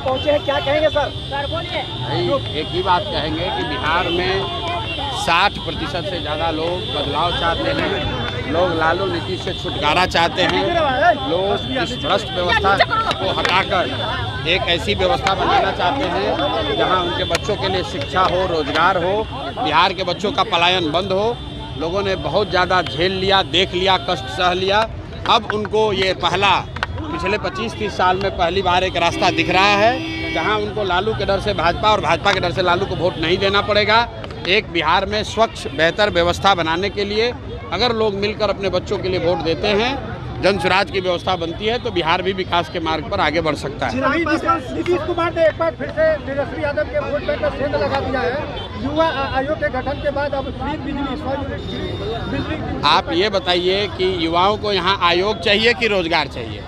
पहुंचे हैं, क्या कहेंगे सर? भाई एक ही बात कहेंगे कि बिहार में 60% से ज़्यादा लोग बदलाव चाहते हैं। लोग लालू नीति से छुटकारा चाहते हैं। लोग इस भ्रष्ट व्यवस्था को हटाकर एक ऐसी व्यवस्था बनाना चाहते हैं जहां उनके बच्चों के लिए शिक्षा हो, रोजगार हो, बिहार के बच्चों का पलायन बंद हो। लोगों ने बहुत ज़्यादा झेल लिया, देख लिया, कष्ट सह लिया। अब उनको ये पिछले 25-30 साल में पहली बार एक रास्ता दिख रहा है जहां उनको लालू के डर से भाजपा और भाजपा के डर से लालू को वोट नहीं देना पड़ेगा। एक बिहार में स्वच्छ बेहतर व्यवस्था बनाने के लिए अगर लोग मिलकर अपने बच्चों के लिए वोट देते हैं, जन स्वराज की व्यवस्था बनती है, तो बिहार भी विकास के मार्ग पर आगे बढ़ सकता है। नीतीश कुमार ने एक बार फिर से तेजस्वी यादव के वोट बैंक पर सेंध लगा दिया है। युवा आयोग के गठन के बाद अब फ्री बिजली 100 यूनिट बिजली। आप ये बताइए कि युवाओं को यहाँ आयोग चाहिए कि रोजगार चाहिए?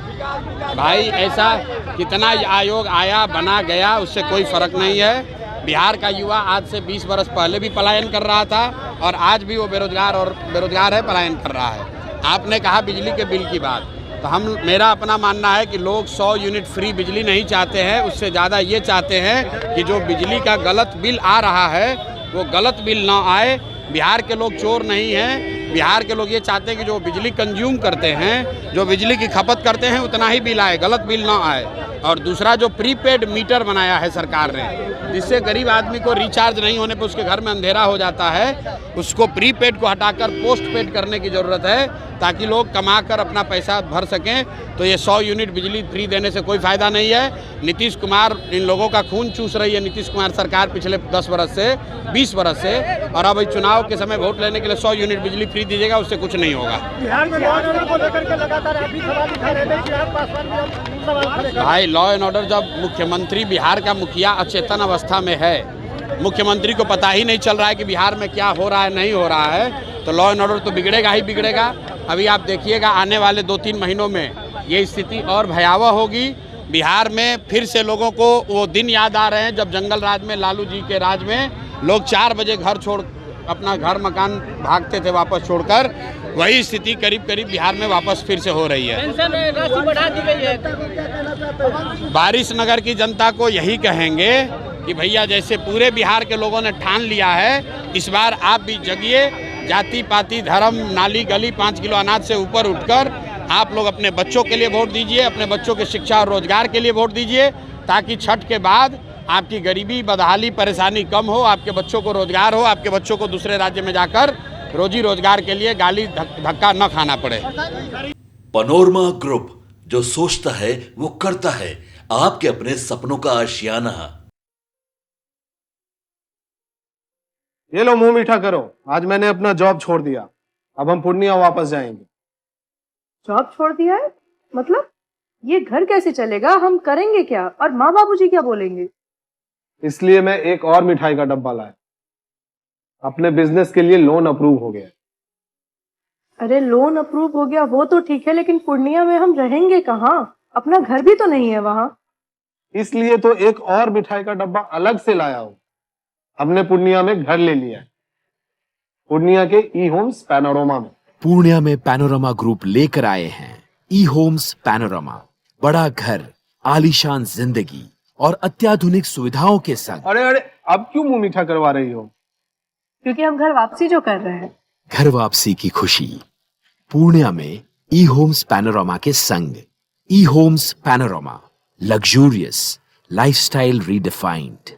भाई ऐसा कितना आयोग आया बना गया, उससे कोई फर्क नहीं है। बिहार का युवा आज से 20 बरस पहले भी पलायन कर रहा था और आज भी वो बेरोजगार है, पलायन कर रहा है। आपने कहा बिजली के बिल की बात, तो मेरा अपना मानना है कि लोग 100 यूनिट फ्री बिजली नहीं चाहते हैं, उससे ज़्यादा ये चाहते हैं कि जो बिजली का गलत बिल आ रहा है वो गलत बिल ना आए। बिहार के लोग चोर नहीं हैं। बिहार के लोग ये चाहते हैं कि जो बिजली कंज्यूम करते हैं, जो बिजली की खपत करते हैं, उतना ही बिल आए, गलत बिल ना आए। और दूसरा जो प्रीपेड मीटर बनाया है सरकार ने, जिससे गरीब आदमी को रिचार्ज नहीं होने पर उसके घर में अंधेरा हो जाता है, उसको प्रीपेड को हटाकर पोस्टपेड करने की ज़रूरत है ताकि लोग कमाकर अपना पैसा भर सकें। तो ये 100 यूनिट बिजली फ्री देने से कोई फ़ायदा नहीं है। नीतीश कुमार इन लोगों का खून चूस रही है, नीतीश कुमार सरकार पिछले 10 बरस से, 20 बरस से। और अब चुनाव के समय वोट लेने के लिए 100 यूनिट बिजली फ्री दीजिएगा, उससे कुछ नहीं होगा। बिहार में लॉ एंड ऑर्डर को लेकर के लगातार अभी सवाल उठा रहे थे, चिराग पासवान भी अब सवाल खड़े कर। भाई लॉ एंड ऑर्डर, जब मुख्यमंत्री बिहार का मुखिया अचेतन अवस्था में है, मुख्यमंत्री को पता ही नहीं चल रहा है कि बिहार में क्या हो रहा है, नहीं हो रहा है, तो लॉ एंड ऑर्डर तो बिगड़ेगा ही बिगड़ेगा। अभी आप देखिएगा आने वाले 2-3 महीनों में ये स्थिति और भयावह होगी। बिहार में फिर से लोगों को वो दिन याद आ रहे हैं जब जंगल राज में, लालू जी के राज में लोग 4 बजे घर छोड़ अपना घर मकान भागते थे वापस छोड़कर। वही स्थिति करीब करीब बिहार में वापस फिर से हो रही है। पेंशन राशि बढ़ा दी गई है। बारिश नगर की जनता को यही कहेंगे कि भैया जैसे पूरे बिहार के लोगों ने ठान लिया है, इस बार आप भी जगिए। जाति पाति धर्म नाली गली 5 किलो अनाज से ऊपर उठकर आप लोग अपने बच्चों के लिए वोट दीजिए, अपने बच्चों की शिक्षा और रोजगार के लिए वोट दीजिए, ताकि छठ के बाद आपकी गरीबी बदहाली परेशानी कम हो, आपके बच्चों को रोजगार हो, आपके बच्चों को दूसरे राज्य में जाकर रोजी रोजगार के लिए गाली धक्का न खाना पड़े। पैनोरमा ग्रुप, जो सोचता है वो करता है। आपके अपने सपनों का आशियाना। ये लो मुंह मीठा करो, आज मैंने अपना जॉब छोड़ दिया, अब हम पूर्णिया वापस जाएंगे। जॉब छोड़ दिया है? मतलब ये घर कैसे चलेगा? हम करेंगे क्या? और माँ बाबूजी क्या बोलेंगे? इसलिए मैं एक और मिठाई का डब्बा लाया। अपने बिजनेस के लिए लोन अप्रूव हो गया। अरे लोन अप्रूव हो गया वो तो ठीक है, लेकिन पूर्णिया में हम रहेंगे कहाँ? अपना घर भी तो नहीं है वहाँ। इसलिए तो एक और मिठाई का डब्बा अलग से लाया हूँ। हमने पूर्णिया में घर ले लिया है, पूर्णिया के ई होम्स पैनोरमा में। पूर्णिया में पैनोरमा ग्रुप लेकर आए हैं ई होम्स पैनोरमा। बड़ा घर, आलीशान जिंदगी और अत्याधुनिक सुविधाओं के संग। अरे अरे, अब क्यों मुंह मीठा करवा रही हो? क्योंकि हम घर वापसी जो कर रहे हैं। घर वापसी की खुशी पूर्णिया में ई होम्स पैनोरमा के संग। ई homes panorama, luxurious lifestyle redefined.